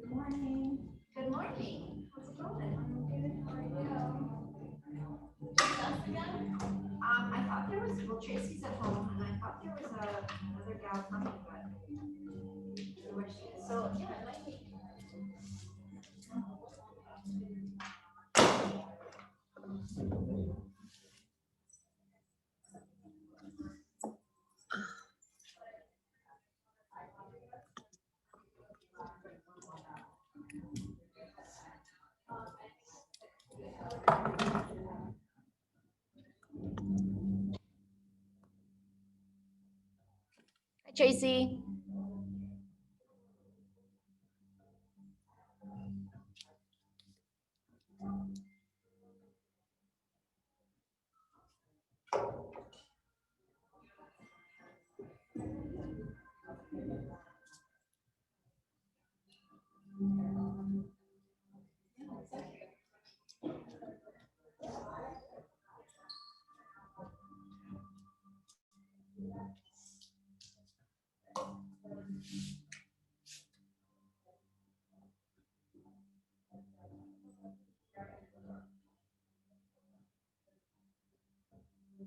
Good morning. Good morning. How's it going? Good. How are you? Just us again? I thought there was, well, Tracy's at home, and I thought there was another gal coming, but where she is. So, yeah, it might be. Hi, Tracy.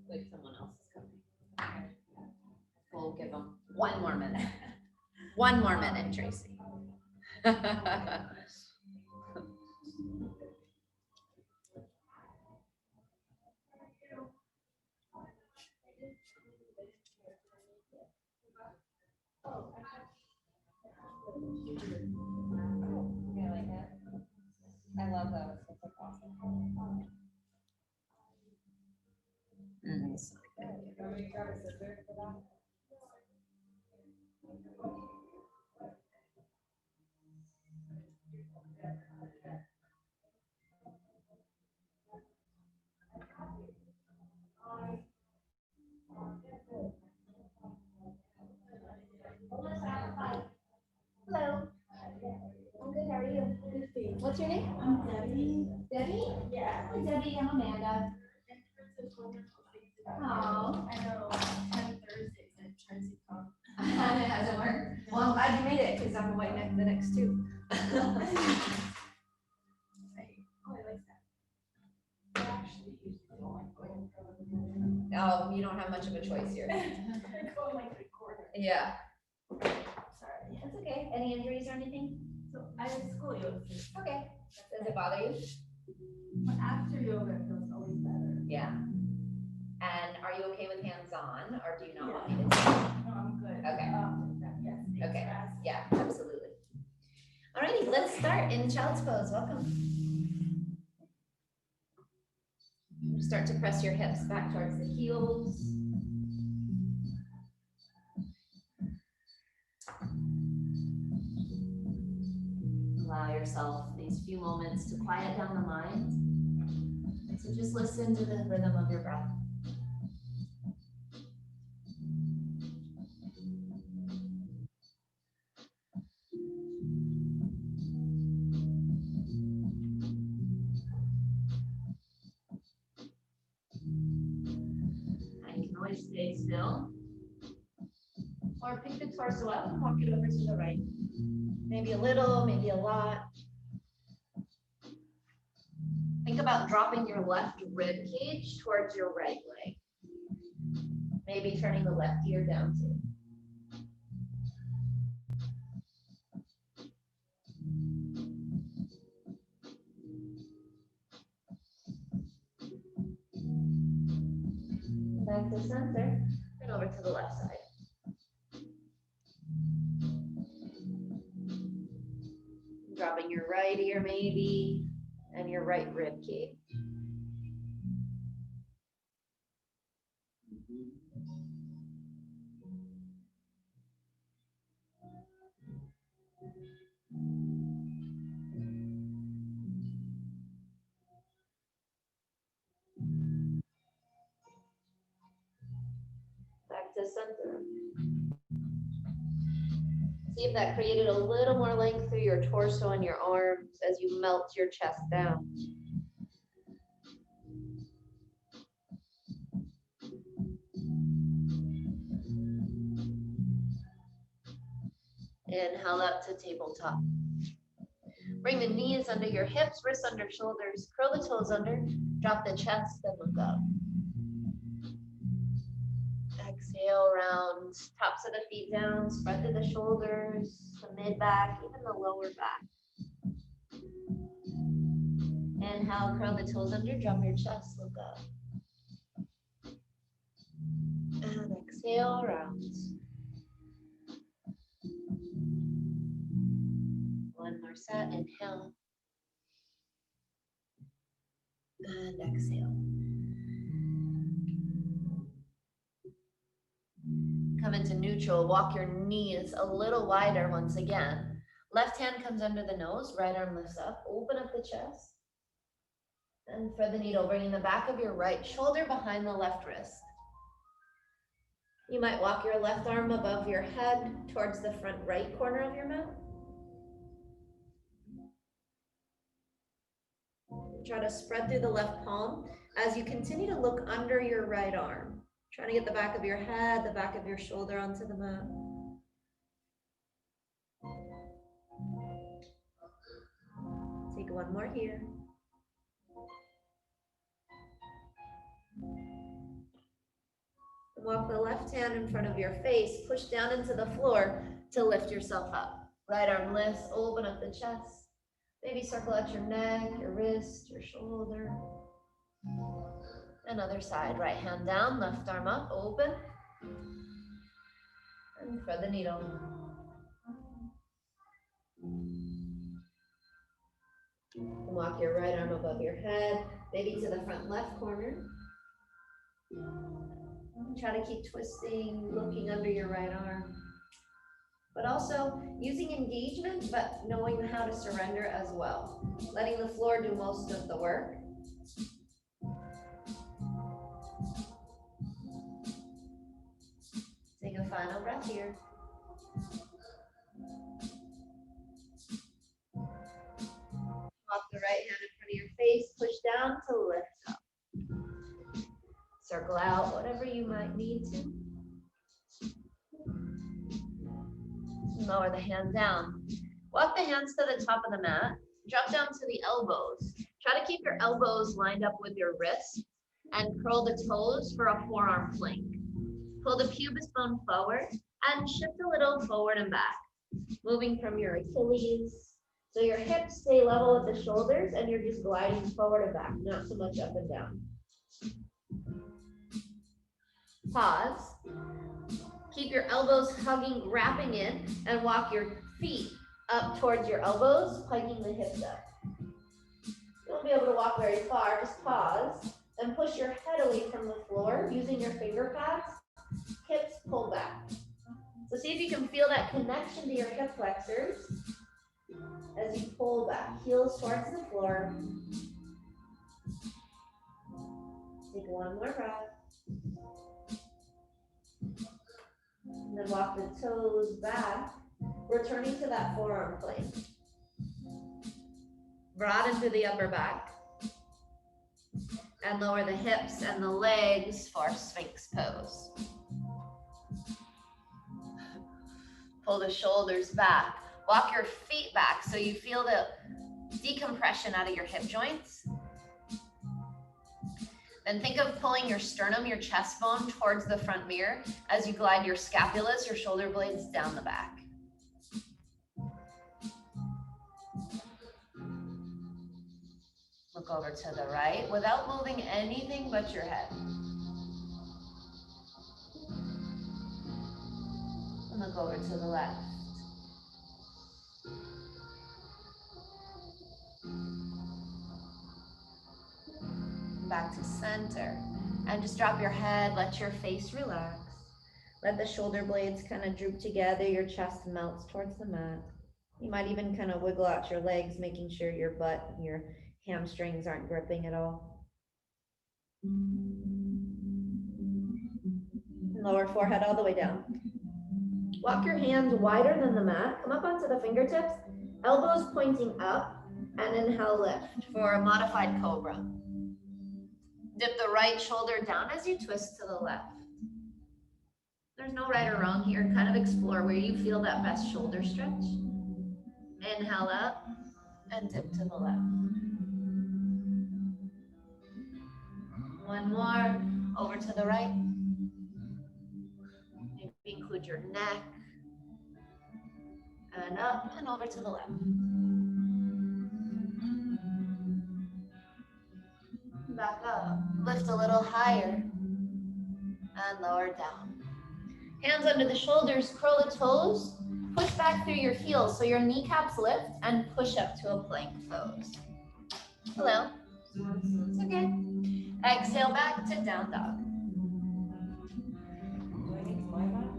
Like someone else is coming. We'll give them one more minute. One more minute, Tracy. Yeah, like that. I love those. That's like awesome. Hello. I'm good. How are you? What's your name? I'm Debbie. Debbie? Yeah. Hi, Debbie. I'm Amanda. Oh. I know. 10 Thursdays and trying to come. It hasn't worked. Well, I'm glad you made it because I'm away the next two. Oh, I like that. I actually usually don't like going for Oh, you don't have much of a choice here. going like 3/4. Yeah. Sorry. That's okay. Any injuries or anything? So I did scoliosis. Okay. Does it bother you? But after yoga, it feels always better. Yeah. And are you okay with hands-on or do you not want me to? No, I'm good. Okay. Yes. Okay. Stress. Yeah, absolutely. Alrighty, let's start in child's pose. Welcome. Start to press your hips back towards the heels. Allow yourself these few moments to quiet down the mind. So just listen to the rhythm of your breath. You can always stay still. Or pick the torso up and walk it over to the right. Maybe a little, maybe a lot. Think about dropping your left rib cage towards your right leg. Maybe turning the left ear down too. Back to center and over to the left side. Dropping your right ear maybe, and your right rib cage. Back to center. See if that created a little more length through your torso and your arms as you melt your chest down. Inhale up to tabletop. Bring the knees under your hips, wrists under shoulders, curl the toes under, drop the chest, then look up. Exhale, round tops of the feet down, spread through the shoulders, the mid back, even the lower back. Inhale, curl the toes under, drop your chest, look up. And exhale, round. One more set, inhale. And exhale. Come into neutral, walk your knees a little wider once again. Left hand comes under the nose, right arm lifts up, open up the chest. And thread the needle, bringing the back of your right shoulder behind the left wrist. You might walk your left arm above your head towards the front right corner of your mat. Try to spread through the left palm as you continue to look under your right arm. Trying to get the back of your head, the back of your shoulder onto the mat. Take one more here. Walk the left hand in front of your face, push down into the floor to lift yourself up. Right arm lifts, open up the chest. Maybe circle out your neck, your wrist, your shoulder. Another side, right hand down, left arm up, open. And thread the needle. Walk your right arm above your head, maybe to the front left corner. Try to keep twisting, looking under your right arm. But also using engagement, but knowing how to surrender as well. Letting the floor do most of the work. Take a final breath here. Walk the right hand in front of your face, push down to lift up. Circle out whatever you might need to. Lower the hand down. Walk the hands to the top of the mat. Drop down to the elbows. Try to keep your elbows lined up with your wrists and curl the toes for a forearm plank. Pull the pubis bone forward and shift a little forward and back. Moving from your Achilles. So your hips stay level with the shoulders and you're just gliding forward and back, not so much up and down. Pause. Keep your elbows hugging, wrapping in, and walk your feet up towards your elbows, hiking the hips up. You won't be able to walk very far, just pause and push your head away from the floor using your finger pads. Hips pull back. So see if you can feel that connection to your hip flexors as you pull back, heels towards the floor. one more breath. And then walk the toes back, returning to that forearm plank. Broaden through the upper back. And lower the hips and the legs for Sphinx pose. Pull the shoulders back. Walk your feet back so you feel the decompression out of your hip joints. Then think of pulling your sternum, your chest bone towards the front mirror as you glide your scapulas, your shoulder blades down the back. Look over to the right without moving anything but your head. And look over to the left. Back to center. And just drop your head, let your face relax. Let the shoulder blades kind of droop together, your chest melts towards the mat. You might even kind of wiggle out your legs, making sure your butt and your hamstrings aren't gripping at all. And lower forehead all the way down. Walk your hands wider than the mat. Come up onto the fingertips, elbows pointing up, and inhale, lift for a modified cobra. Dip the right shoulder down as you twist to the left. There's no right or wrong here. Kind of explore where you feel that best shoulder stretch. Inhale up and dip to the left. One more, over to the right. Maybe include your neck. And up and over to the left. Back up, lift a little higher and lower down. Hands under the shoulders, curl the toes, push back through your heels so your kneecaps lift and push up to a plank pose. Hello, it's okay. Exhale back to down dog. Do I need to buy that?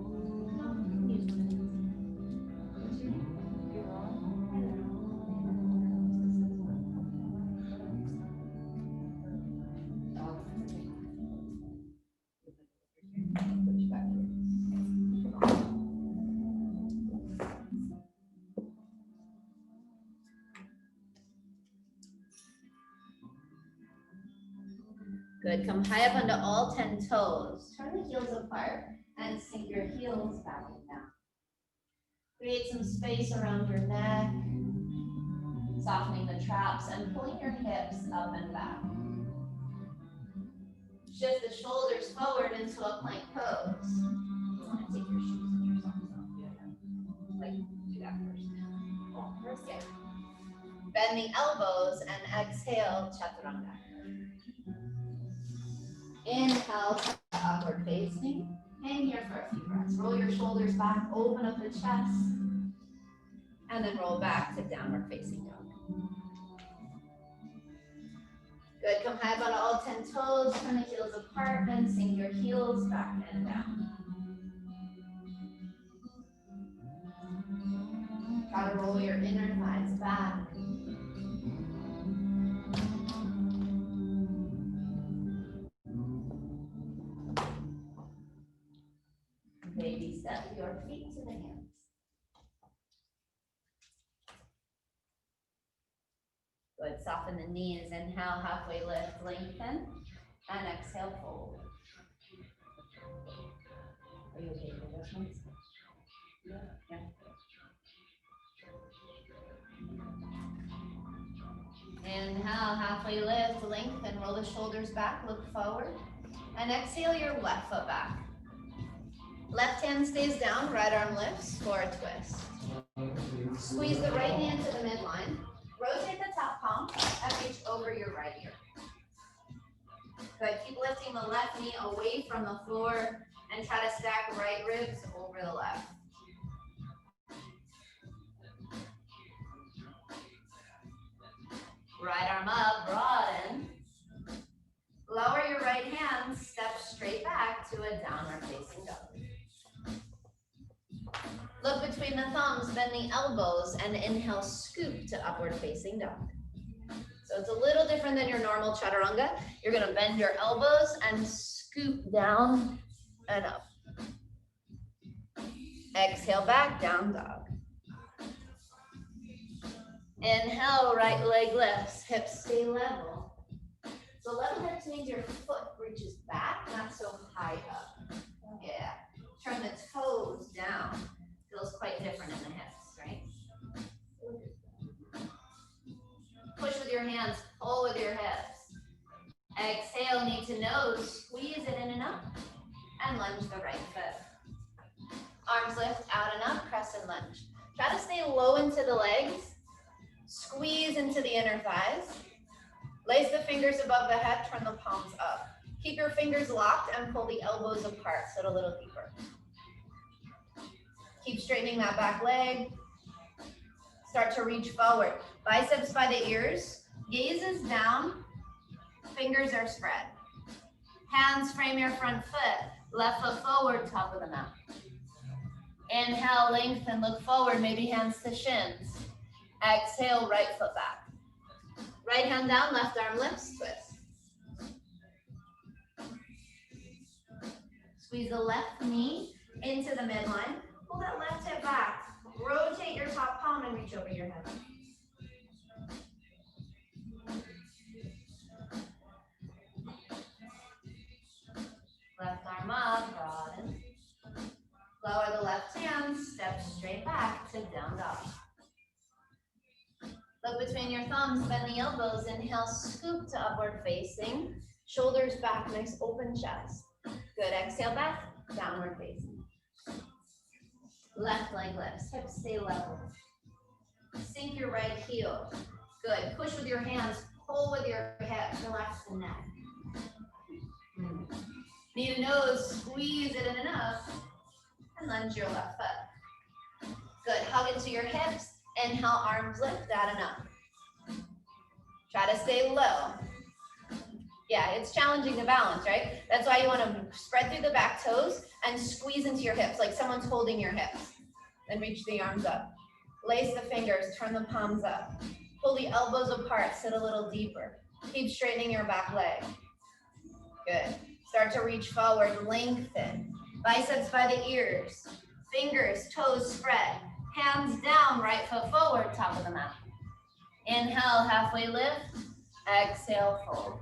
Good, come high up onto all 10 toes. Turn the heels apart and sink your heels back and down. Create some space around your neck, softening the traps and pulling your hips up and back. Shift the shoulders forward into a plank pose. You want to take your shoes and your socks off. Yeah. Like, do that first. Oh, first, yeah. Bend the elbows and exhale, chaturanga. Inhale, upward facing. Hang here for a few breaths. Roll your shoulders back, open up the chest, and then roll back to downward facing dog. Good, come high on all 10 toes, turn the heels apart, and sink your heels back and down. Try to roll your inner thighs back. Baby step your feet to the hands. Good, soften the knees. Inhale, halfway lift, lengthen, and exhale, fold. Are you okay with adjustments? Yeah. Inhale, halfway lift, lengthen, roll the shoulders back, look forward, and exhale your left foot back. Left hand stays down, right arm lifts for a twist. Squeeze the right hand to the midline. Rotate the top palm and reach over your right ear. Good, keep lifting the left knee away from the floor and try to stack right ribs over the left. Right arm up, broaden. Lower your right hand, step straight back to a downward facing dog. Look between the thumbs, bend the elbows, and inhale, scoop to upward facing dog. So it's a little different than your normal chaturanga. You're gonna bend your elbows and scoop down and up. Exhale back, down dog. Inhale, right leg lifts, hips stay level. So level hips means your foot reaches back, not so high up. Yeah, turn the toes down. Feels quite different in the hips, right? Push with your hands, pull with your hips. Exhale, knee to nose, squeeze it in and up, and lunge the right foot. Arms lift out and up, crescent lunge. Try to stay low into the legs, squeeze into the inner thighs. Lace the fingers above the head, turn the palms up. Keep your fingers locked and pull the elbows apart, sit a little deeper. Keep straightening that back leg. Start to reach forward. Biceps by the ears, gaze is down, fingers are spread. Hands frame your front foot, left foot forward, top of the mat. Inhale, lengthen, look forward, maybe hands to shins. Exhale, right foot back. Right hand down, left arm lifts, twist. Squeeze the left knee into the midline. Pull that left hip back. Rotate your top palm and reach over your head. Left arm up, broaden. Lower the left hand, step straight back to down dog. Look between your thumbs, bend the elbows. Inhale, scoop to upward facing. Shoulders back, nice open chest. Good, exhale back, downward facing. Left leg lifts, hips stay level. Sink your right heel. Good, push with your hands, pull with your hips, relax the neck. Knee to nose, squeeze it in and up, and lunge your left foot. Good, hug into your hips. Inhale, arms lift, out and up. Try to stay low. Yeah, it's challenging to balance, right? That's why you want to spread through the back toes and squeeze into your hips, like someone's holding your hips. Then reach the arms up. Lace the fingers, turn the palms up. Pull the elbows apart, sit a little deeper. Keep straightening your back leg. Good. Start to reach forward, lengthen. Biceps by the ears. Fingers, toes spread. Hands down, right foot forward, top of the mat. Inhale, halfway lift. Exhale, fold.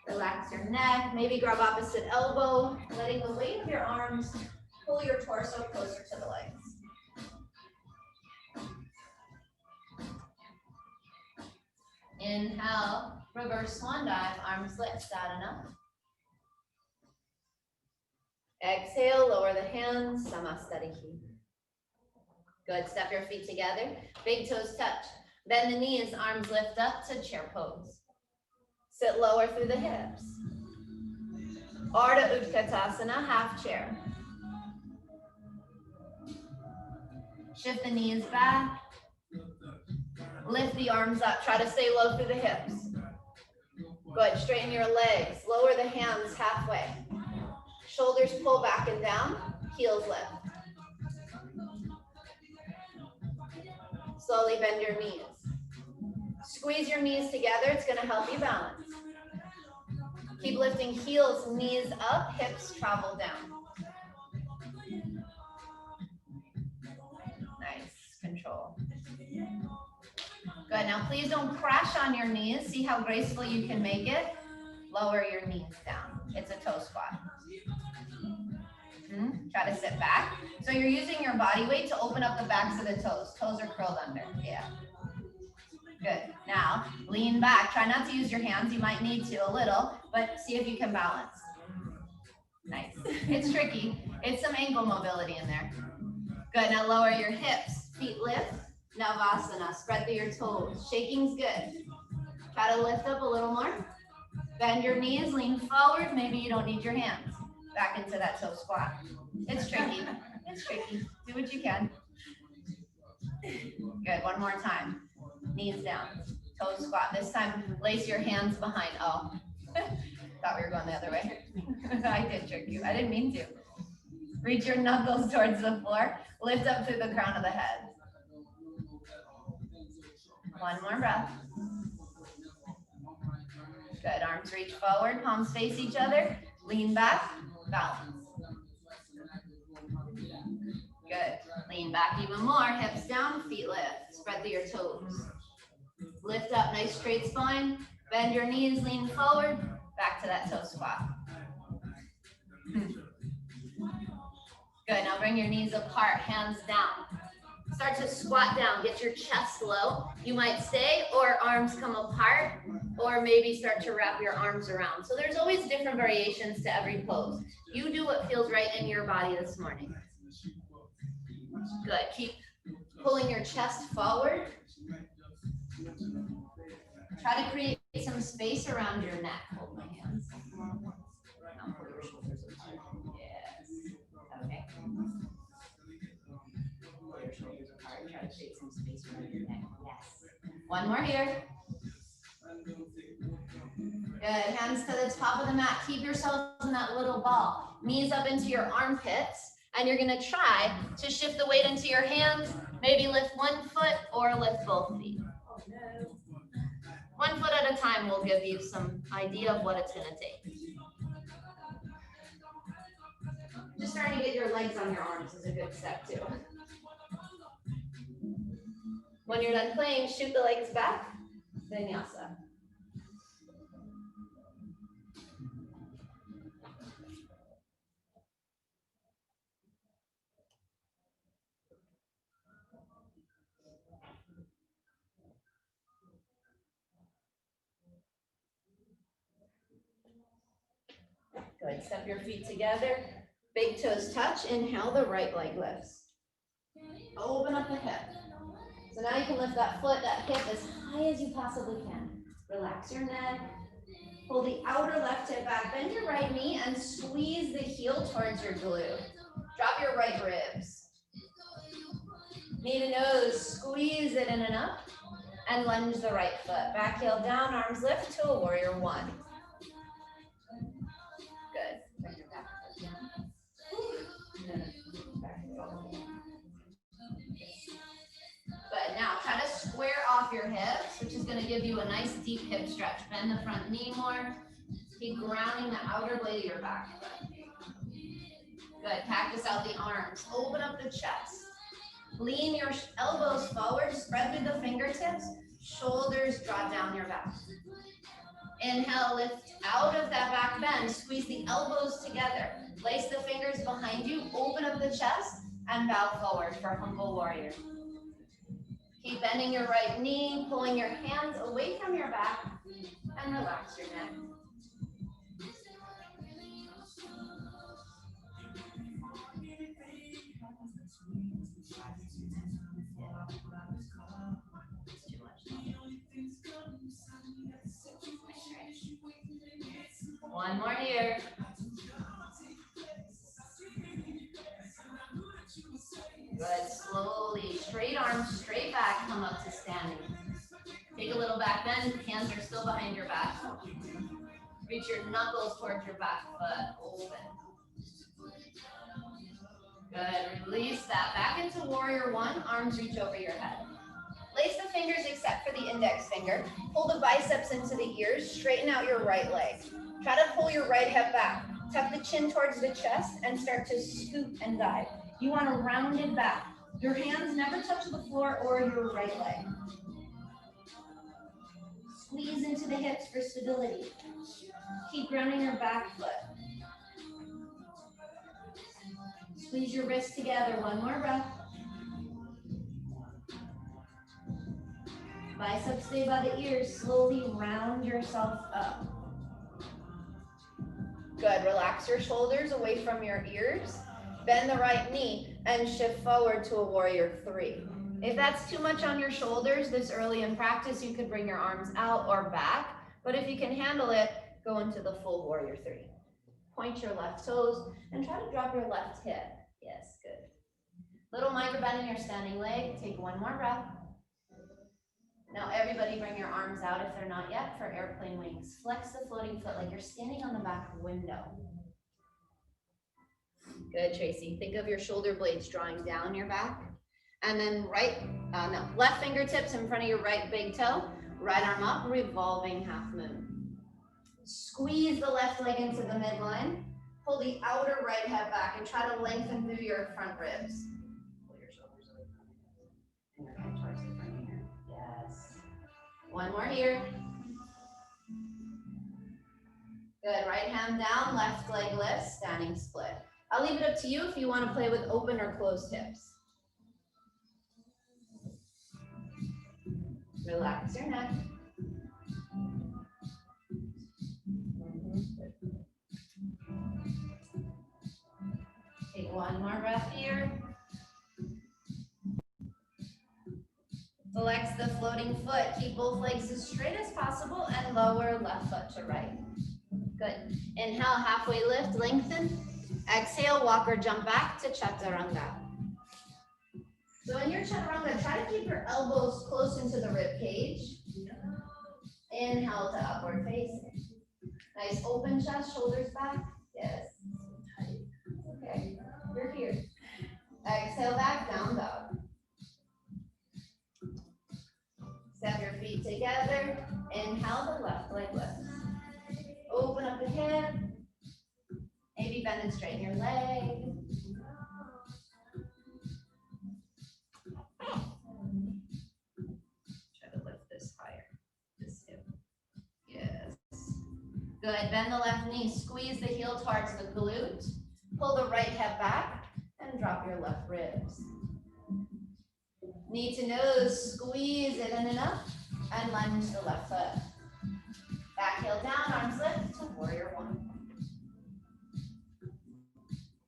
Relax your neck. Maybe grab opposite elbow, letting the weight of your arms pull your torso closer to the legs. Inhale, reverse swan dive, arms lift, out and up. Exhale, lower the hands, Samastharihi. Good, step your feet together, big toes touch. Bend the knees, arms lift up to chair pose. Sit lower through the hips. Ardha Utkatasana, half chair. Shift the knees back. Lift the arms up, try to stay low through the hips. Good, straighten your legs, lower the hands halfway. Shoulders pull back and down, heels lift. Slowly bend your knees. Squeeze your knees together, it's gonna help you balance. Keep lifting heels, knees up, hips travel down. Nice, control. Good, now please don't crash on your knees. See how graceful you can make it? Lower your knees down. It's a toe squat. Try to sit back. So you're using your body weight to open up the backs of the toes. Toes are curled under, yeah. Good, now lean back. Try not to use your hands. You might need to a little, but see if you can balance. Nice, it's tricky. It's some ankle mobility in there. Good, now lower your hips, feet lift. Navasana, spread through your toes. Shaking's good. Try to lift up a little more. Bend your knees, lean forward. Maybe you don't need your hands. Back into that toe squat. It's tricky. It's tricky. Do what you can. Good, one more time. Knees down. Toe squat. This time, lace your hands behind. Oh, thought we were going the other way. I did trick you. I didn't mean to. Reach your knuckles towards the floor. Lift up through the crown of the head. One more breath. Good, arms reach forward, palms face each other. Lean back, balance. Good, lean back even more, hips down, feet lift. Spread through your toes. Lift up, nice straight spine. Bend your knees, lean forward. Back to that toe squat. Good, now bring your knees apart, hands down. Start to squat down, get your chest low. You might stay or arms come apart, or maybe start to wrap your arms around. So there's always different variations to every pose. You do what feels right in your body this morning. Good, keep pulling your chest forward. Try to create some space around your neck. Hold my hands. Now pull your shoulders apart. Yes. Okay. Pull your shoulders apart. Try to create some space around your neck. Yes. One more here. Good. Hands to the top of the mat. Keep yourselves in that little ball. Knees up into your armpits. And you're going to try to shift the weight into your hands. Maybe lift one foot or lift both feet. One foot at a time will give you some idea of what it's going to take. Just starting to get your legs on your arms is a good step too. When you're done playing, shoot the legs back. Vinyasa. Good. Step your feet together. Big toes touch. Inhale, the right leg lifts. Open up the hip. So now you can lift that foot, that hip as high as you possibly can. Relax your neck. Pull the outer left hip back. Bend your right knee and squeeze the heel towards your glute. Drop your right ribs. Knee to nose, squeeze it in and up. And lunge the right foot. Back heel down, arms lift to a warrior one. Good. Bring your back foot down. Good. Now try to square off your hips, which is going to give you a nice deep hip stretch. Bend the front knee more. Keep grounding the outer blade of your back foot. Good. Cactus out the arms. Open up the chest. Lean your elbows forward. Spread through the fingertips. Shoulders draw down your back. Inhale, lift out of that back bend. Squeeze the elbows together. Place the fingers behind you. Open up the chest and bow forward for humble warrior. Keep bending your right knee, pulling your hands away from your back, and relax your neck. One more here. Good. Slowly, straight arms, straight back, come up to standing. Take a little back bend. Hands are still behind your back. Reach your knuckles towards your back foot. Open. Good. Release that. Back into warrior one. Arms reach over your head. Lace the fingers except for the index finger. Pull the biceps into the ears. Straighten out your right leg. Try to pull your right hip back. Tuck the chin towards the chest and start to scoop and dive. You want a rounded back. Your hands never touch the floor or your right leg. Squeeze into the hips for stability. Keep grounding your back foot. Squeeze your wrists together. One more breath. Biceps stay by the ears. Slowly round yourself up. Good. Relax your shoulders away from your ears. Bend the right knee and shift forward to a warrior three. If that's too much on your shoulders this early in practice, you could bring your arms out or back. But if you can handle it, go into the full warrior three. Point your left toes and try to drop your left hip. Yes, good. Little micro bend in your standing leg. Take one more breath. Now everybody bring your arms out if they're not yet for airplane wings. Flex the floating foot like you're standing on the back window. Good, Tracy. Think of your shoulder blades drawing down your back And then left fingertips in front of your right big toe, right arm up, revolving half moon. Squeeze the left leg into the midline, pull the outer right hip back and try to lengthen through your front ribs. Pull your shoulders away from your head and your head towards the front here. Yes. One more here. Good, right hand down, left leg lifts, standing split. I'll leave it up to you if you want to play with open or closed hips. Relax your neck. Take one more breath here. Flex the floating foot. Keep both legs as straight as possible and lower left foot to right. Good. Inhale, halfway lift, lengthen. Exhale, walk or jump back to chaturanga. So in your chaturanga, try to keep your elbows close into the rib cage. Inhale to upward facing. Nice open chest, shoulders back. Yes. Okay, you're here. Exhale, back, down dog. Step your feet together. Inhale, the left leg lifts. Open up the hip. Maybe bend and straighten your leg. Try to lift this higher, this hip. Yes. Good, bend the left knee, squeeze the heel towards the glute. Pull the right hip back and drop your left ribs. Knee to nose, squeeze it in enough and lunge the left foot. Back heel down, arms lift to warrior one.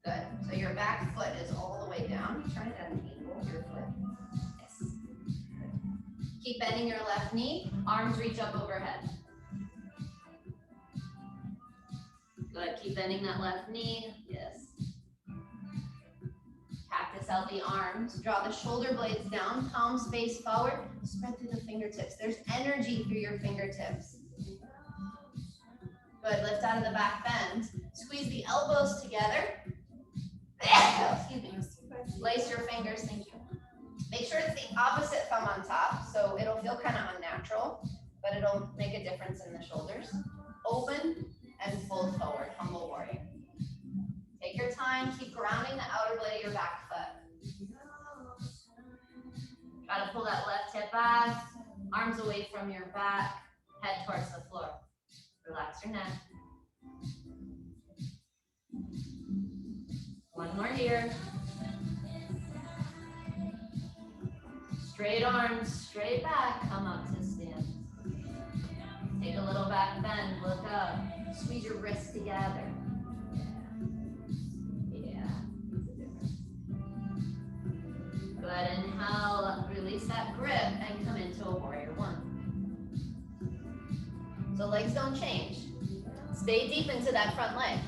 Good, so your back foot is all the way down. Try to angle your foot. Yes. Good. Keep bending your left knee, arms reach up overhead. Good, keep bending that left knee, yes. Cactus out the arms, draw the shoulder blades down, palms face forward, spread through the fingertips. There's energy through your fingertips. Good, lift out of the back bend. Squeeze the elbows together. Excuse me. Lace your fingers, thank you. Make sure it's the opposite thumb on top, so it'll feel kind of unnatural, but it'll make a difference in the shoulders. Open and fold forward, humble warrior. Take your time, keep grounding the outer blade of your back foot. Try to pull that left hip back, arms away from your back, head towards the floor. Relax your neck. One more here. Straight arms, straight back, come up to stand. Take a little back bend, look up. Squeeze your wrists together. Yeah, makes a difference. Good, inhale, release that grip and come into a warrior one. So legs don't change. Stay deep into that front leg.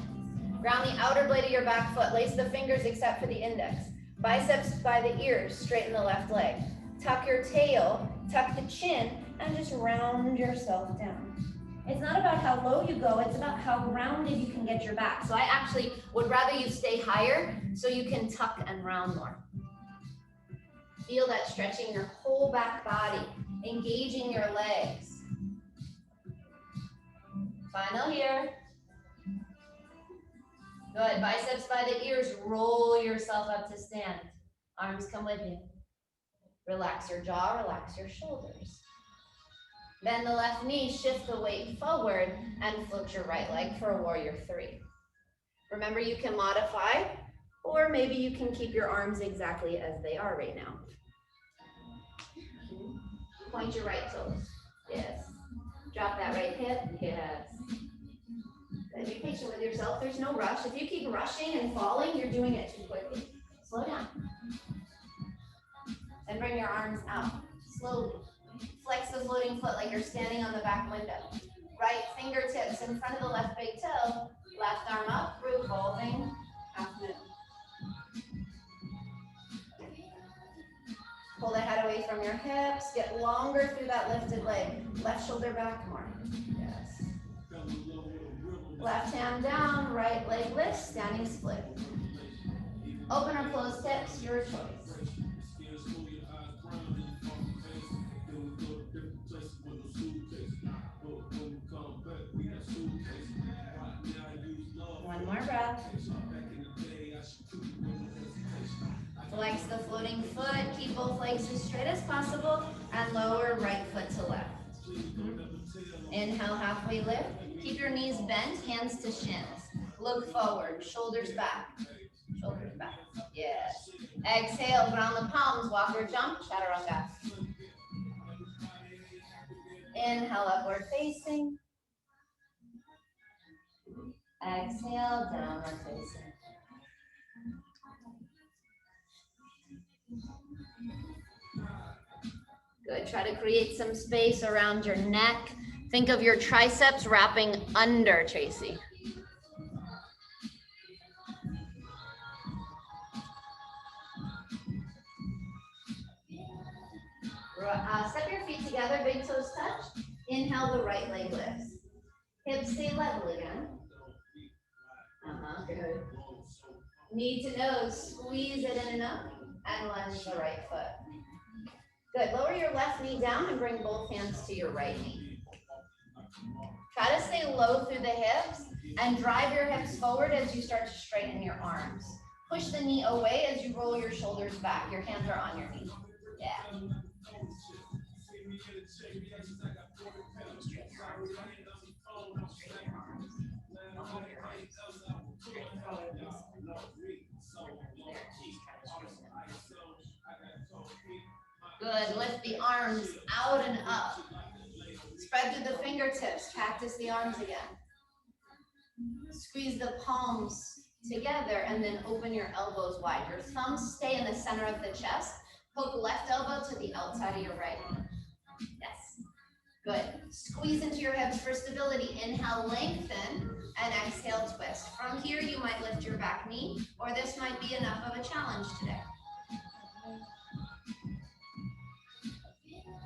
Ground the outer blade of your back foot. Lace the fingers except for the index. Biceps by the ears, straighten the left leg. Tuck your tail, tuck the chin, and just round yourself down. It's not about how low you go, it's about how grounded you can get your back. So I actually would rather you stay higher so you can tuck and round more. Feel that stretching your whole back body, engaging your legs. Final here. Good, biceps by the ears, roll yourself up to stand. Arms come with you. Relax your jaw, relax your shoulders. Bend the left knee, shift the weight forward, and float your right leg for a warrior three. Remember, you can modify, or maybe you can keep your arms exactly as they are right now. Point your right toes. Yes. Drop that right hip. Yes. And be patient with yourself. There's no rush. If you keep rushing and falling, you're doing it too quickly. Slow down. And bring your arms out slowly. Flex the floating foot like you're standing on the back window. Right fingertips in front of the left big toe. Left arm up, revolving half moon. Pull the head away from your hips. Get longer through that lifted leg. Left shoulder back more. Yes. Left hand down, right leg lifts, standing split. Open or closed hips, your choice. legs as straight as possible and lower right foot to left. Inhale, halfway lift. Keep your knees bent, hands to shins. Look forward, shoulders back. Shoulders back. Yes. Exhale, ground the palms, walk or jump, chaturanga. Inhale, upward facing. Exhale, downward facing. Good. Try to create some space around your neck. Think of your triceps wrapping under, Tracy. Step your feet together, big toes touch. Inhale, the right leg lifts. Hips stay level again. Good. Knee to nose, squeeze it in and up, and lunge the right foot. Good. Lower your left knee down and bring both hands to your right knee. Try to stay low through the hips and drive your hips forward as you start to straighten your arms. Push the knee away as you roll your shoulders back. Your hands are on your knee. Yeah. Good. Lift the arms out and up. Spread through the fingertips. Practice the arms again. Squeeze the palms together and then open your elbows wide. Your thumbs stay in the center of the chest. Hook left elbow to the outside of your right. Yes. Good. Squeeze into your hips for stability. Inhale, lengthen, and exhale, twist. From here, you might lift your back knee, or this might be enough of a challenge today.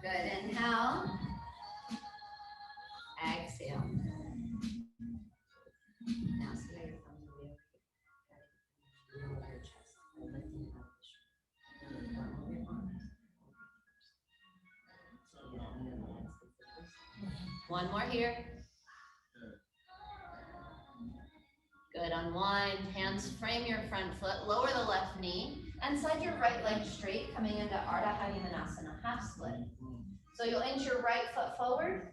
Good. Inhale. Exhale. Now slide your thumbs away over your chest. Lifting up the shoulder. One more here. Good, unwind, hands frame your front foot, lower the left knee, and slide your right leg straight, coming into Ardha Hanumanasana, half split. So you'll inch your right foot forward,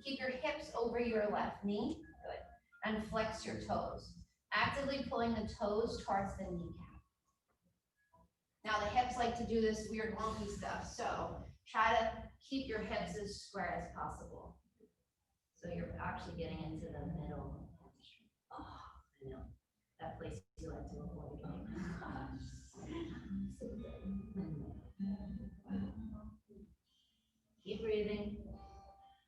keep your hips over your left knee, good, and flex your toes. Actively pulling the toes towards the kneecap. Now the hips like to do this weird wonky stuff, so try to keep your hips as square as possible. So you're actually getting into the middle. Oh, I know. That place you like to avoid getting. Keep breathing.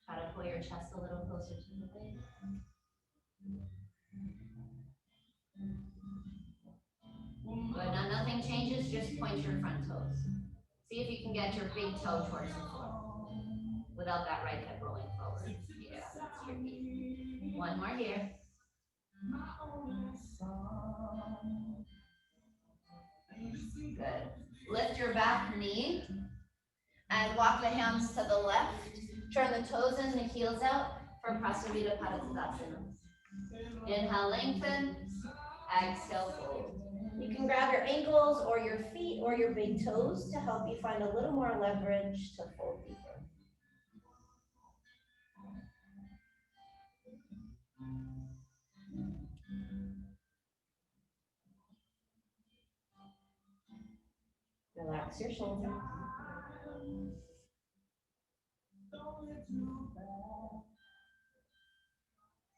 Try to pull your chest a little closer to the base. Good. Now nothing changes, just point your front toes. See if you can get your big toe towards the floor without that right hip rolling forward. Yeah, that's tricky. One more here. Good. Lift your back knee and walk the hands to the left. Turn the toes in, the heels out for Prasarita Padasana. Inhale, lengthen. Exhale, fold. You can grab your ankles or your feet or your big toes to help you find a little more leverage to fold deeper. Relax your shoulders.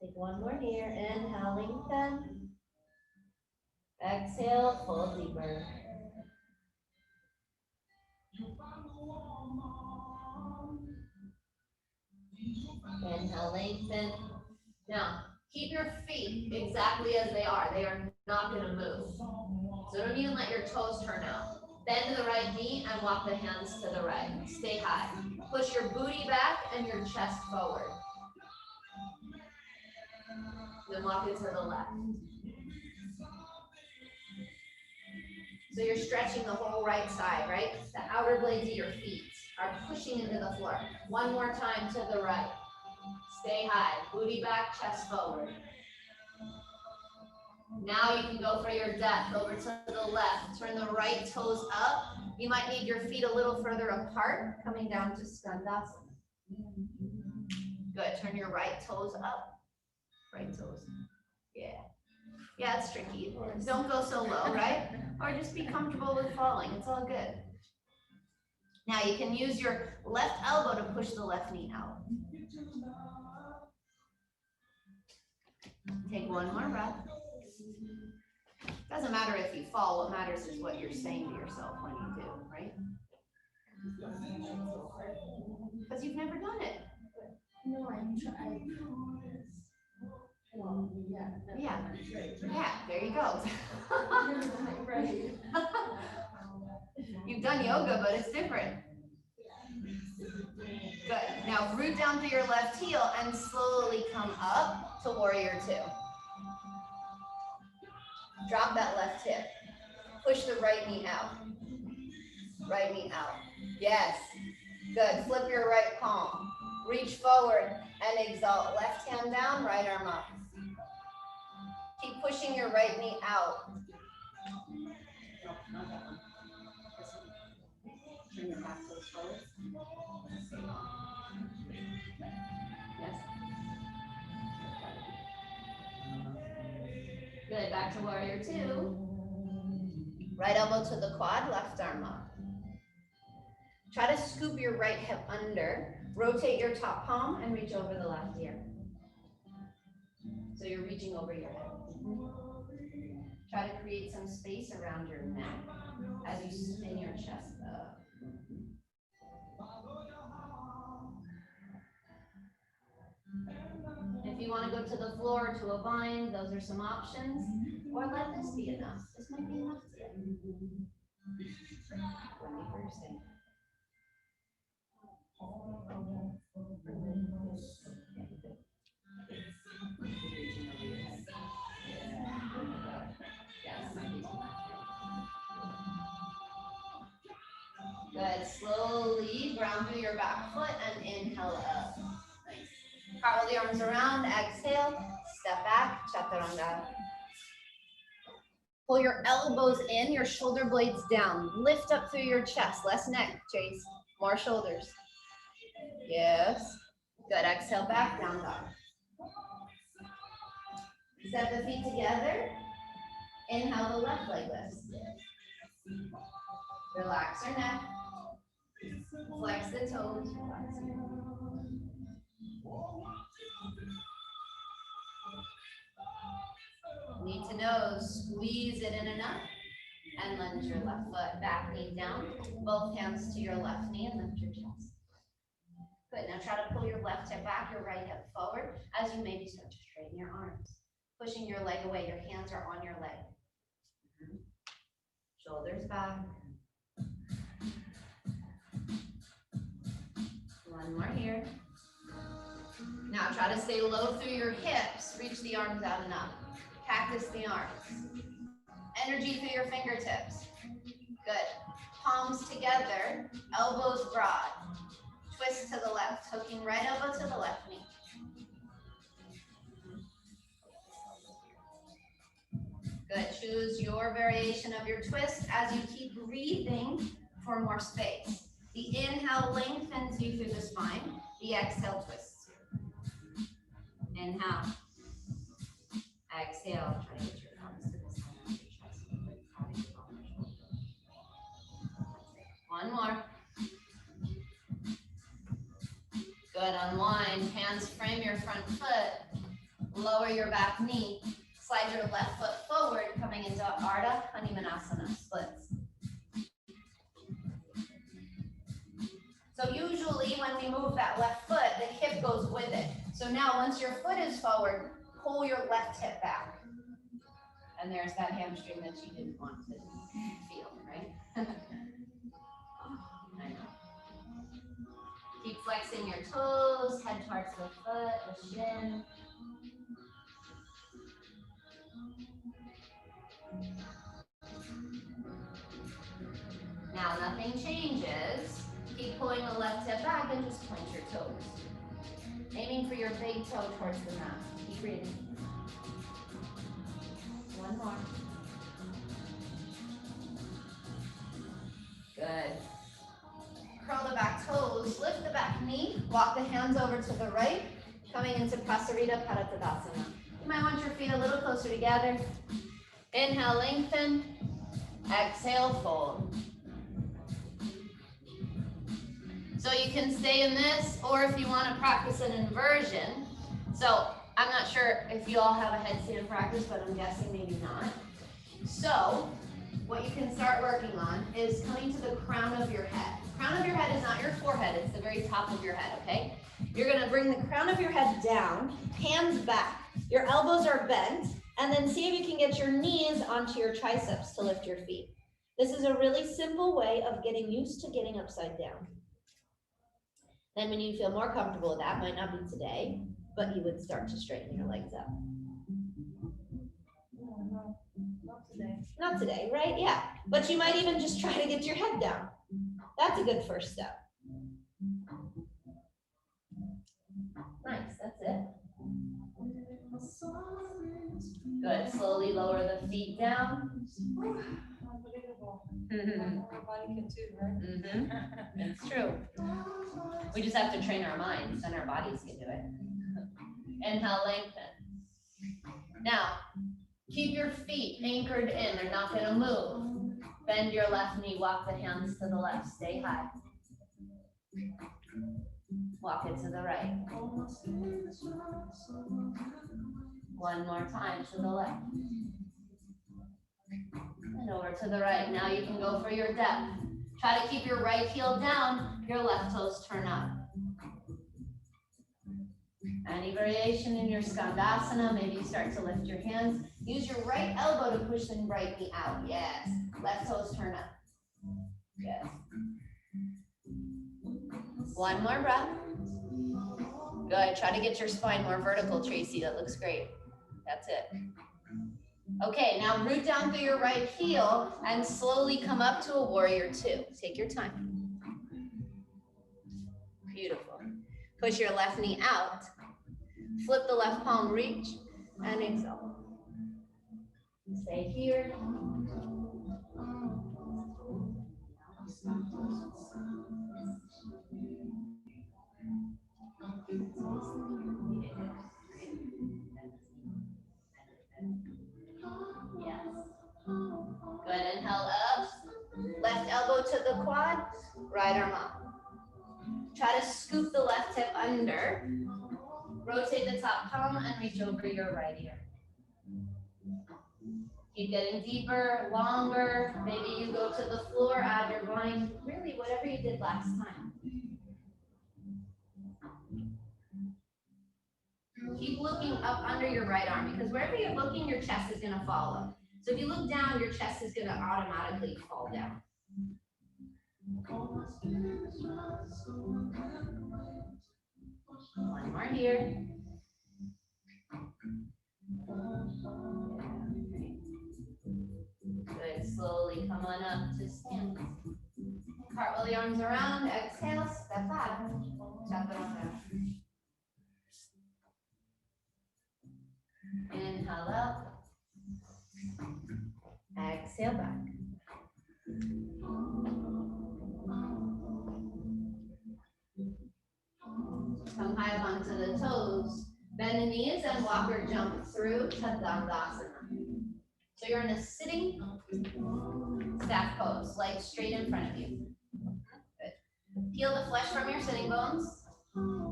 Take one more here. Inhale, lengthen. Exhale, fold deeper. Inhale, lengthen. Now, keep your feet exactly as they are. They are not going to move. So don't even let your toes turn out. Bend the right knee and walk the hands to the right. Stay high. Push your booty back and your chest forward. Then walk it to the left. So you're stretching the whole right side, right? The outer blades of your feet are pushing into the floor. One more time to the right. Stay high. Booty back, chest forward. Now you can go for your depth over to the left. Turn the right toes up You might need your feet a little further apart, coming down to Skandasana. Good, turn your right toes up. Right toes. Yeah. Yeah, it's tricky. Don't go so low, right? Or just be comfortable with falling. It's all good. Now you can use your left elbow to push the left knee out. Take one more breath. Doesn't matter if you fall. What matters is what you're saying to yourself when you do, right? Because you've never done it. No, I tried. Well, yeah. Yeah. Yeah, there you go. Right. You've done yoga, but it's different. Good. Now root down through your left heel and slowly come up to warrior two. Drop that left hip. Push the right knee out. Right knee out. Yes. Good. Flip your right palm. Reach forward and exalt. Left hand down, right arm up. Keep pushing your right knee out. No, not that one. This one. Turn your back toes forward. Yes. Good. Back to warrior two. Right elbow to the quad, left arm up. Try to scoop your right hip under. Rotate your top palm and reach over the left ear. So you're reaching over your head. Try to create some space around your neck as you spin your chest up. If you want to go to the floor or to a bind, those are some options. Or let this be enough. This might be enough today. Let me first thing. Good. Slowly ground through your back foot and inhale up. Nice. Cartwheel the arms around. Exhale. Step back. Chaturanga. Pull your elbows in, your shoulder blades down. Lift up through your chest. Less neck, Chase. More shoulders. Yes. Good. Exhale back. Down dog. Step the feet together. Inhale the left leg lifts. Relax your neck. Flex the toes. Knee to nose. Squeeze it in enough. And lunge your left foot. Back knee down. Both hands to your left knee and lift your chest. Good. Now try to pull your left hip back, your right hip forward as you maybe start to straighten your arms. Pushing your leg away. Your hands are on your leg. Shoulders back. One more here. Now try to stay low through your hips. Reach the arms out and up. Cactus the arms. Energy through your fingertips. Good. Palms together. Elbows broad. Twist to the left. Hooking right elbow to the left knee. Good. Choose your variation of your twist as you keep breathing for more space. The inhale lengthens you through the spine. The exhale twists you. Inhale. Exhale. Try to get your thumbs to the center of your chest. One more. Good. Unwind. Hands frame your front foot. Lower your back knee. Slide your left foot forward, coming into Ardha Hanumanasana splits. So usually when we move that left foot, the hip goes with it. So now once your foot is forward, pull your left hip back. And there's that hamstring that you didn't want to feel, right? I know. Keep flexing your toes, head towards the foot, the shin. Now nothing changes. Keep pulling the left hip back and just point your toes. Aiming for your big toe towards the mat. Keep breathing. One more. Good. Curl the back toes, lift the back knee, walk the hands over to the right, coming into Prasarita Paratadasana. You might want your feet a little closer together. Inhale, lengthen. Exhale, fold. So you can stay in this, or if you want to practice an inversion. So I'm not sure if you all have a headstand practice, but I'm guessing maybe not. So what you can start working on is coming to the crown of your head. The crown of your head is not your forehead, it's the very top of your head, okay? You're gonna bring the crown of your head down, hands back. Your elbows are bent, and then see if you can get your knees onto your triceps to lift your feet. This is a really simple way of getting used to getting upside down. Then when you feel more comfortable with that, might not be today, but you would start to straighten your legs up. Not today. Not today, right? Yeah. But you might even just try to get your head down. That's a good first step. Nice, that's it. Good, slowly lower the feet down. Unbelievable. Mm-hmm. Our body can too, right? It's true. We just have to train our minds, and our bodies can do it. Inhale, lengthen. Now, keep your feet anchored in. They're not going to move. Bend your left knee. Walk the hands to the left. Stay high. Walk it to the right. One more time to the left. And over to the right. Now you can go for your depth. Try to keep your right heel down. Your left toes turn up. Any variation in your Skandasana, maybe you start to lift your hands. Use your right elbow to push the right knee out. Yes. Left toes turn up. Yes. One more breath. Good. Try to get your spine more vertical, Tracy. That looks great. That's it. Okay, now root down through your right heel and slowly come up to a warrior two. Take your time. Beautiful. Push your left knee out. Flip the left palm, reach, and exhale. Stay here. Yes. Good, inhale up. Left elbow to the quad, right arm up. Try to scoop the left hip under. Rotate the top palm and reach over your right ear. Keep getting deeper, longer. Maybe you go to the floor, add your blind. Really, whatever you did last time. Keep looking up under your right arm because wherever you're looking, your chest is going to follow. So if you look down, your chest is going to automatically fall down. One more here. Good, slowly come on up to stand. Cartwheel the arms around, exhale, step back. Chaturanga. Inhale up. Exhale back. Come high up onto the toes. Bend the knees and walk or jump through to Dandasana. So you're in a sitting staff pose, legs straight in front of you. Good. Peel the flesh from your sitting bones.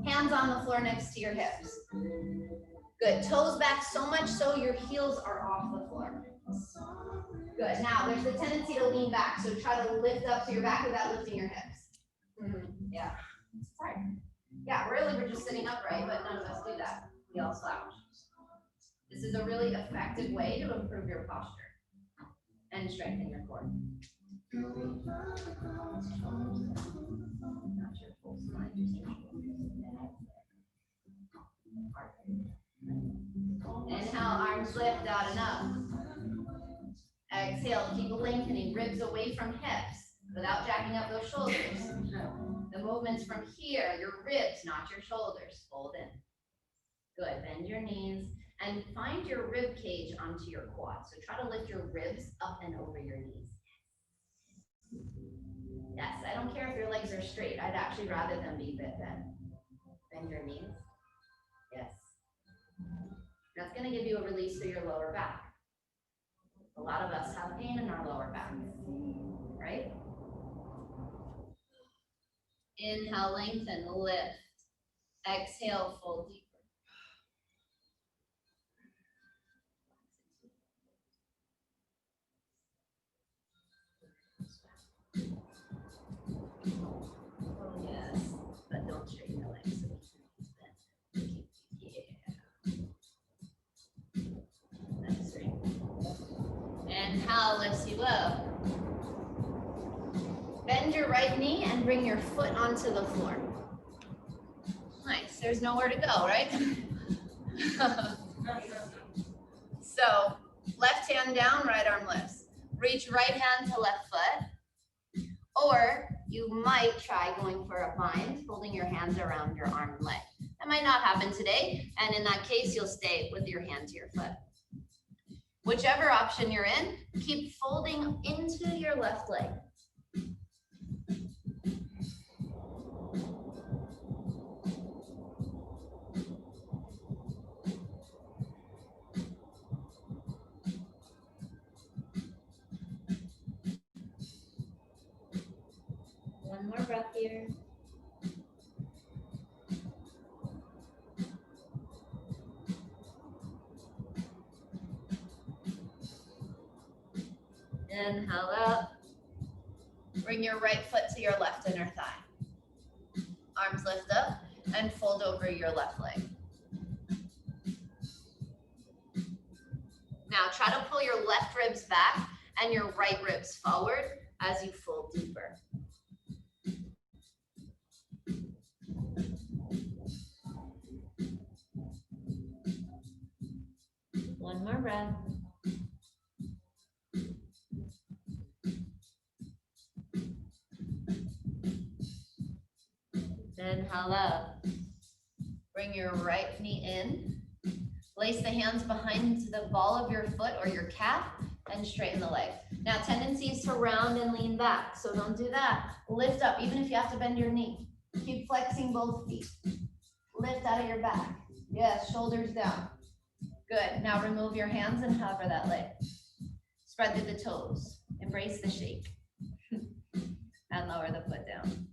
Hands on the floor next to your hips. Good. Toes back so much so your heels are off the floor. Good. Now there's the tendency to lean back, so try to lift up to your back without lifting your hips. Yeah. Sorry. Yeah, really we're just sitting upright, but none of us do that. We all slouch. This is a really effective way to improve your posture and strengthen your core. Inhale, arms lift out and up. Exhale, keep lengthening, ribs away from hips without jacking up those shoulders. The movement's from here, your ribs, not your shoulders. Fold in. Good, bend your knees and find your rib cage onto your quad. So try to lift your ribs up and over your knees. Yes, I don't care if your legs are straight. I'd actually rather them be bent. Bend your knees. Yes. That's going to give you a release through your lower back. A lot of us have pain in our lower back, right? Inhale, lengthen, lift. Exhale, fold deeper. Oh, yes, but don't straighten your legs. Nice, right? Inhale, lifts you up. Bend your right knee and bring your foot onto the floor. Nice, there's nowhere to go, right? So, left hand down, right arm lifts. Reach right hand to left foot. Or you might try going for a bind, holding your hands around your arm and leg. That might not happen today, and in that case, you'll stay with your hand to your foot. Whichever option you're in, keep folding into your left leg. One more breath here. Inhale up. Bring your right foot to your left inner thigh. Arms lift up and fold over your left leg. Now try to pull your left ribs back and your right ribs forward as you fold deeper. One more breath. Inhale up. Bring your right knee in. Place the hands behind the ball of your foot or your calf and straighten the leg. Now tendency is to round and lean back, so don't do that. Lift up, even if you have to bend your knee. Keep flexing both feet. Lift out of your back. Yes, shoulders down. Good, now remove your hands and hover that leg. Spread through the toes. Embrace the shake. And lower the foot down.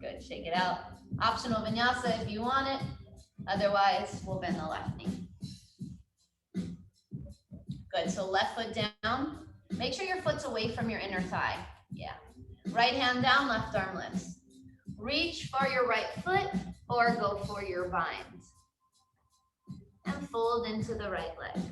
Good, shake it out. Optional vinyasa if you want it. Otherwise, we'll bend the left knee. Good, so left foot down. Make sure your foot's away from your inner thigh. Yeah. Right hand down, left arm lifts. Reach for your right foot or go for your bind. And fold into the right leg.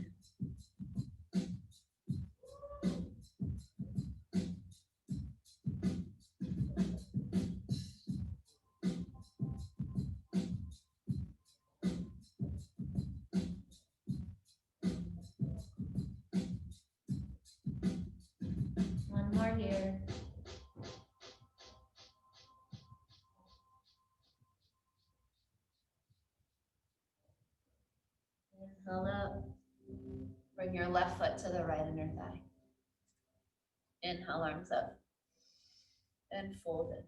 One more here. Inhale up. Bring your left foot to the right inner thigh. Inhale, arms up. And fold it.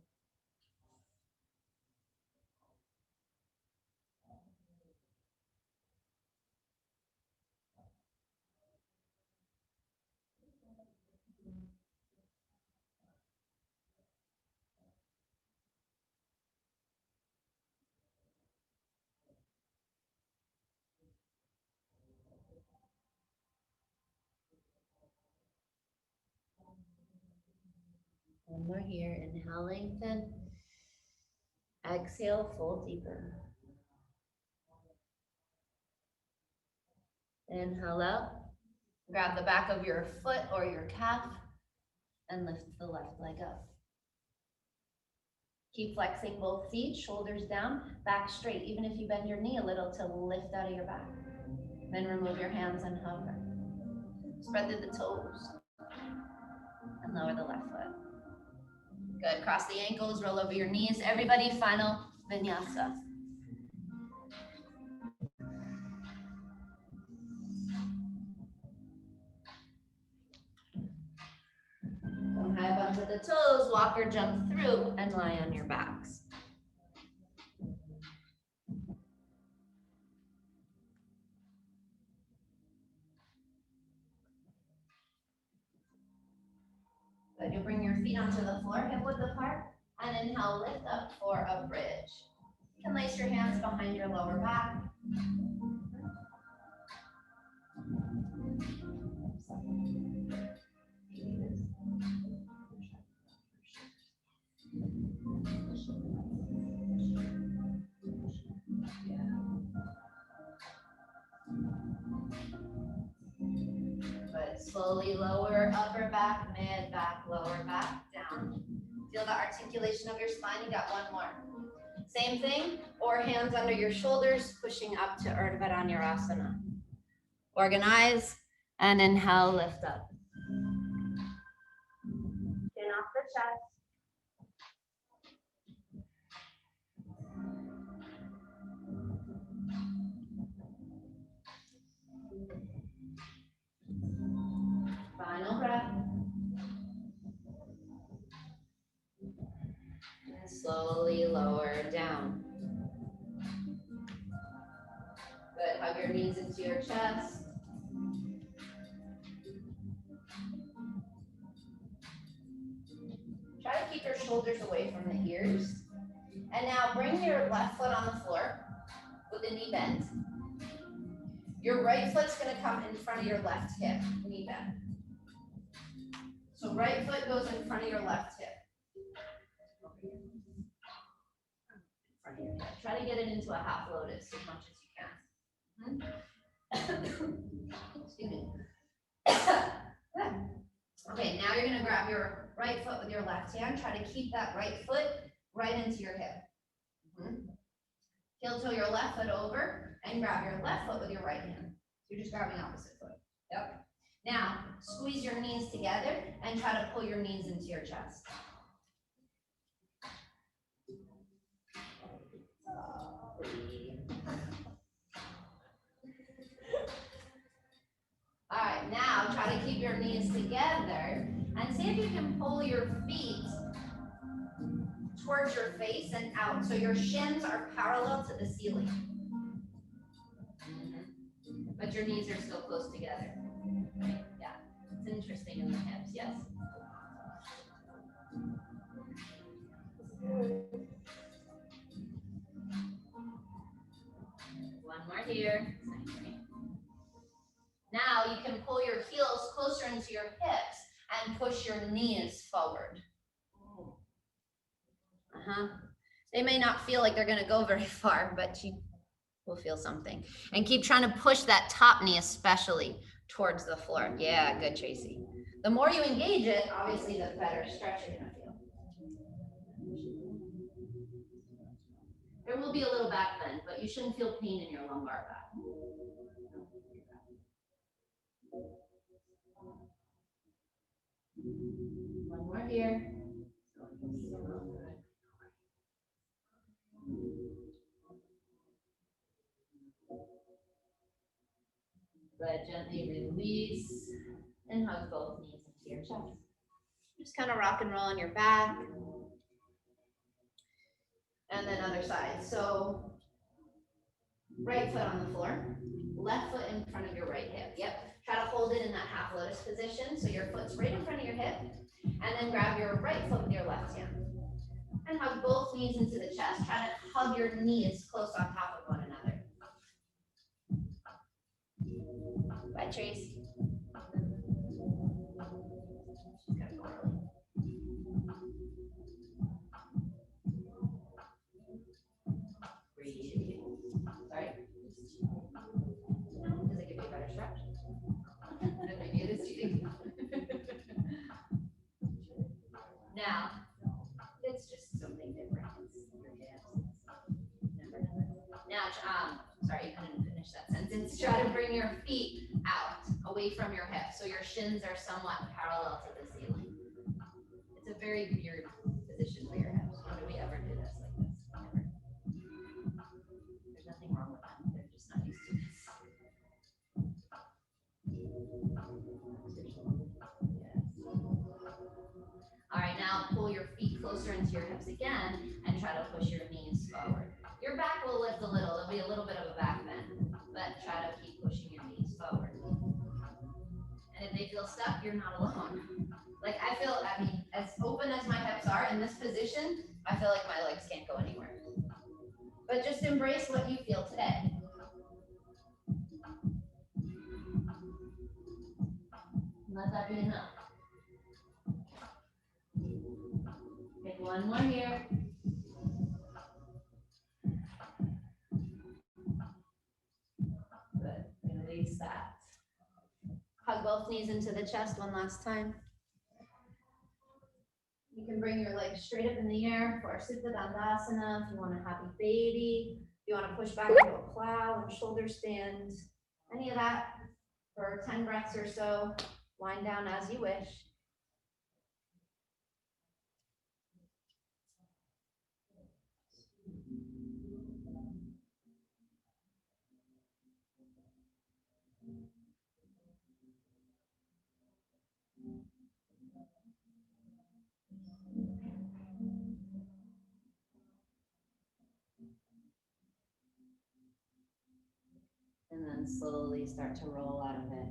One more here. Inhale, lengthen. Exhale, fold deeper. Inhale up. Grab the back of your foot or your calf and lift the left leg up. Keep flexing both feet, shoulders down, back straight, even if you bend your knee a little to lift out of your back. Then remove your hands and hover. Spread through the toes and lower the left foot. Good, cross the ankles, roll over your knees. Everybody, final vinyasa. Come high up onto the the toes, walk or jump through, and lie on your backs. Good, you'll bring your feet onto the floor, hip width apart, and inhale, lift up for a bridge. You can place your hands behind your lower back. Good, slowly lower upper back, mid back, lower back, down. Feel the articulation of your spine. You got one more. Same thing, or hands under your shoulders, pushing up to Urdhva Dhanurasana. Organize and inhale, lift up. Chin off the chest. Final breath. And slowly lower down. Good, hug your knees into your chest. Try to keep your shoulders away from the ears. And now bring your left foot on the floor with the knee bent. Your right foot's gonna come in front of your left hip, knee bend. So right foot goes in front of your left hip. Try to get it into a half lotus as much as you can. Excuse me. Okay, now you're gonna grab your right foot with your left hand. Try to keep that right foot right into your hip. Heel toe your left foot over and grab your left foot with your right hand. So you're just grabbing opposite foot. Yep. Now, squeeze your knees together and try to pull your knees into your chest. All right, now try to keep your knees together and see if you can pull your feet towards your face and out. So your shins are parallel to the ceiling. But your knees are still close together. Yeah, it's interesting in the hips, yes? One more here. Now you can pull your heels closer into your hips and push your knees forward. They may not feel like they're going to go very far, but you will feel something. And keep trying to push that top knee especially towards the floor. Yeah, good, Tracy. The more you engage it, obviously, the better stretch you're going to feel. There will be a little back bend, but you shouldn't feel pain in your lumbar back. One more here. Good, gently release and hug both knees into your chest. Just kind of rock and roll on your back. And then other side. So right foot on the floor, left foot in front of your right hip. Yep. Try to hold it in that half lotus position. So your foot's right in front of your hip. And then grab your right foot with your left hand. And hug both knees into the chest. Try to hug your knees close on top of one another. Bye, Trace. Breathe. Sorry. Does it give you a better stretch? Maybe it is cheating. Now, it's just something different. Now, sorry, I didn't finish that sentence. Try to bring your feet out, away from your hips, so your shins are somewhat parallel to the ceiling. It's a very weird position for your hips. When do we ever do this like this? Never. There's nothing wrong with them. They're just not used to this. Yes. All right, now now pull your feet closer into your hips again and try to push your knees forward. Your back will lift a little. There'll be a little bit of a back bend, but try to keep pushing your knees forward. And if they feel stuck, you're not alone. Like I mean, as open as my hips are in this position, I feel like my legs can't go anywhere. But just embrace what you feel today. Let that be enough. Take one more here. Good. Release that. Hug both knees into the chest one last time. You can bring your legs straight up in the air for Supta Dandasana if you want a happy baby. If you want to push back into a plow and shoulder stand. Any of that for 10 breaths or so. Wind down as you wish. And then slowly start to roll out of it.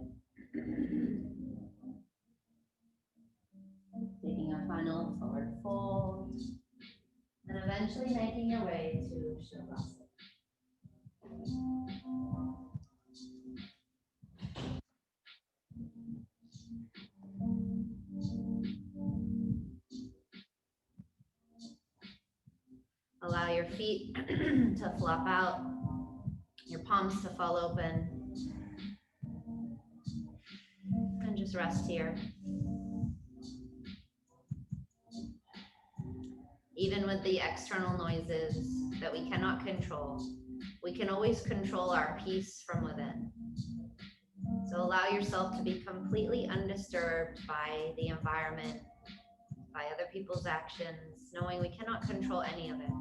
Taking a final forward fold. And eventually making your way to Shavasana. Allow your feet to flop out, your palms to fall open, and just rest here. Even with the external noises that we cannot control, we can always control our peace from within. So allow yourself to be completely undisturbed by the environment, by other people's actions, knowing we cannot control any of it.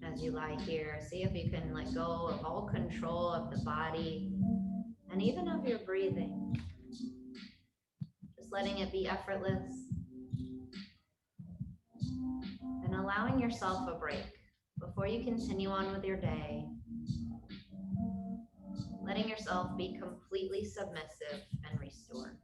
As you lie here, see if you can let go of all control of the body and even of your breathing. Just letting it be effortless and allowing yourself a break before you continue on with your day. Letting yourself be completely submissive and restored.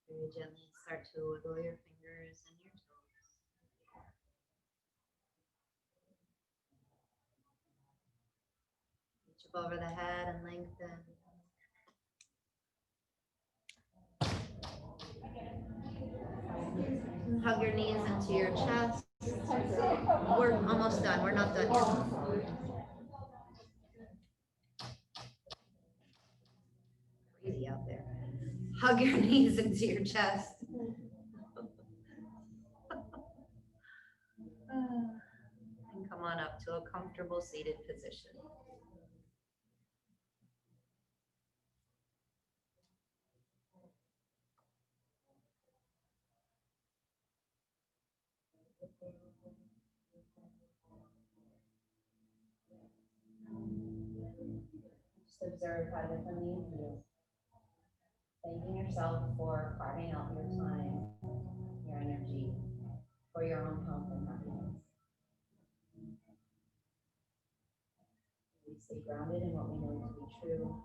Very gently start to wiggle your fingers and your toes. Reach up over the head and lengthen. And hug your knees into your chest. We're almost done. We're not done yet. Crazy out there. Hug your knees into your chest. And can come on up to a comfortable seated position. Just observe how differently you feel. Thanking yourself for carving out your time, your energy, for your own health and happiness. We stay grounded in what we know to be true.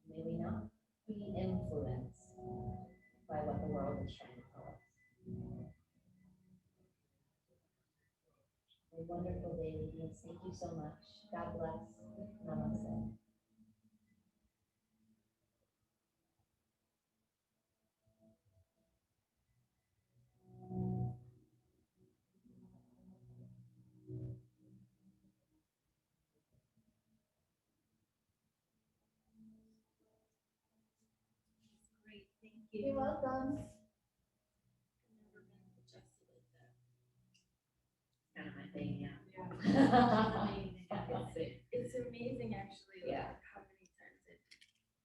May we not be influenced by what the world is trying to tell us. A wonderful day, ladies. Thank you so much. God bless. Namaste. Great, thank you. You're welcome. I've never been adjusted like that. Kind of my thing, yeah. It's amazing actually, like, Yeah. how many times it's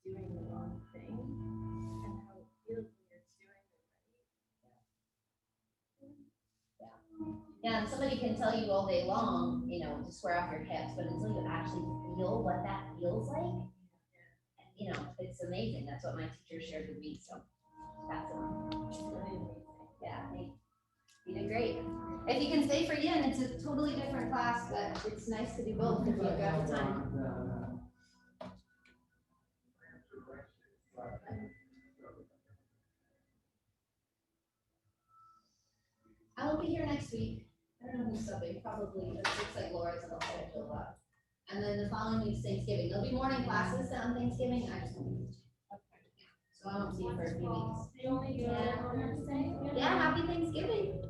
doing the wrong thing and how it feels when you're doing it right. Yeah, and somebody can tell you all day long, you know, to square off your hips, but until you actually feel what that feels like, you know, it's amazing. That's what my teacher shared with me, so that's It's really amazing. yeah, you did great. If you can stay for yin, it's a totally different class, but it's nice to do both if you've got the time. I will be here next week. I don't know who's subbing, probably, it looks like Laura's on schedule up. And then the following week's Thanksgiving. There'll be morning classes on Thanksgiving, I just won't be. So I won't see you for a few weeks. You only do it on Thursday? Yeah, happy Thanksgiving.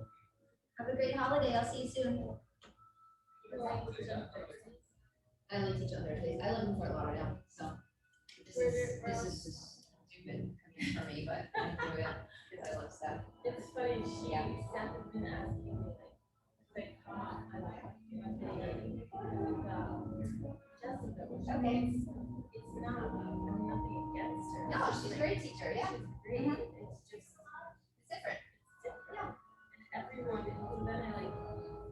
Have a great holiday. I'll see you soon. I only teach on Thursdays. I live in Fort Lauderdale, so this is just stupid for me, but I enjoy it because I love stuff. It's funny, she has been asking me like come on, I like Jessica, Okay. it's not about nothing against her. No, she's a great teacher, yeah. She's great, it's just, It's different. it's different. Yeah. And everyone, and then I like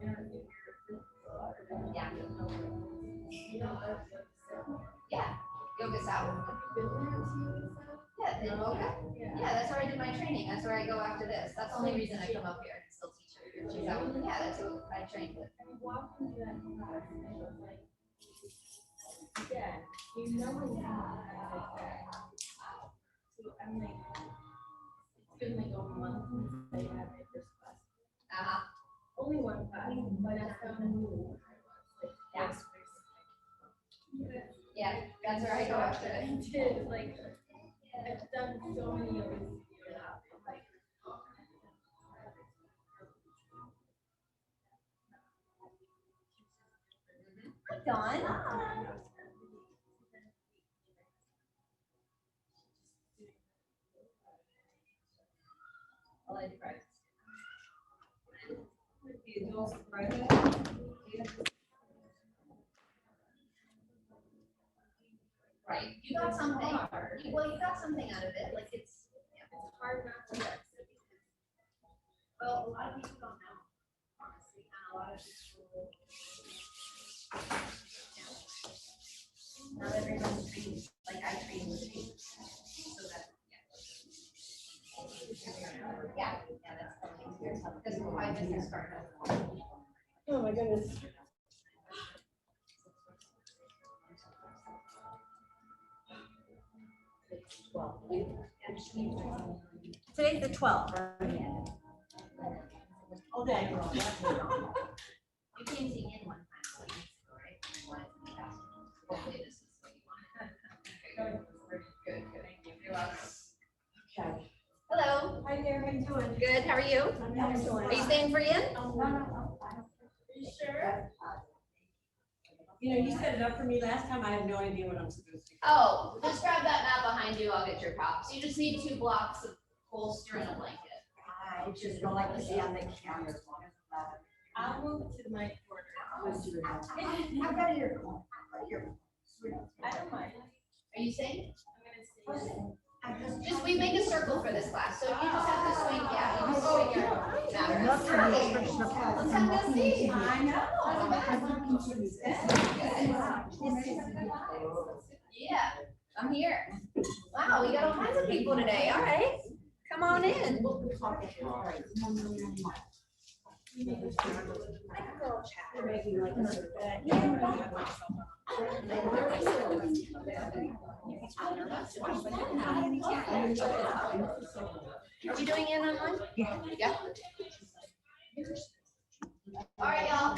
interviewed her principal, or Yeah. you know, Yeah. Yoga South. been there to you, Yeah, in yoga. Yeah. Yeah, that's where I did my training. That's where I go after this. That's the only reason I come up here and still teach her. She's out. Yeah, that's who I trained with. I walked into that class and it was like, yeah, you know when you have like that. So I'm like, it's been like a month since I had my first class. Only one class, but that's how new I was. Like, Yeah. first. Yeah, that's where I go after I it. did, like, I've done so many of these. Like, Hi, Dawn. I like practice. Right, you got something. Well, you got something out of it. Like it's hard not to get. well, a lot of people don't know, honestly, and a lot of people. Not everyone's trained like I trained with you. So that yeah, that's probably easier because my business partner. Oh my goodness. Today's the 12th, right? Oh, there you go. You came to in one time, so you right? You wanted to be fast. Hopefully this is what you want. Good. Thank you. You're welcome. Okay. Hello. Hi there, how you doing? Good, how are you? I'm excellent. Are you staying for in? No. Are you sure? You know, you set it up for me last time. I have no idea what I'm supposed to do. Oh, just grab that mat behind you, I'll get your props. You just need 2 blocks of bolster and a blanket. I just don't like to see on the camera. I'll move to my quarter. I've got your call. I don't mind. Are you saying? I'm gonna say. Just, we make a circle for this class, so you just have to swing, yeah, you just swing your matter. Let's have a see. I know. Yeah, I'm here. Wow, we got all kinds of people today, all right. Come on in. Are we doing it online? Yeah. Yeah. All right, y'all.